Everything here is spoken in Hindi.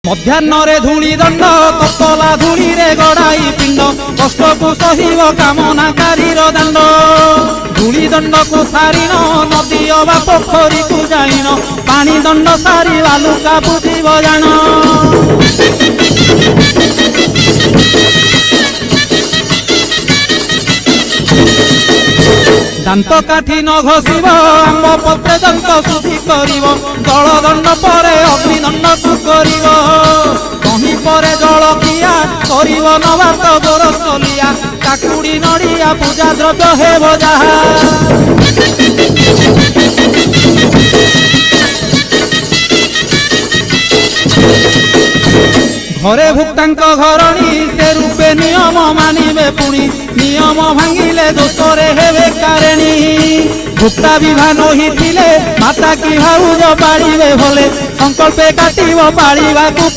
मध्याह्न धूली दंड तपला धूली रे गड़ाई पिंड कष्ट को सहिब कामनाकारी दंड धूली दंड को सारिन नदी अबा पोखरी को जाइन पानी दंड सारी बालुका बुझीब जान दांत काठी न घोषिब आंब पत्रे दंत शुद्धि करिब जल दंड परे अग्निदंड को करिब कहीं परे जल किया करिब नबात गोरसलिया काकुड़ी नड़िया पूजा द्रव्य हेब जहा घरे भुक्तांक घरणी से रूपे नियम मानिबे पुणी नियम भांगिले दोषरे हेबे कारेणी भुक्ता विभान होइथिले माता की भाउज पाड़िबे भले संकल्पे काटिब पाड़िबा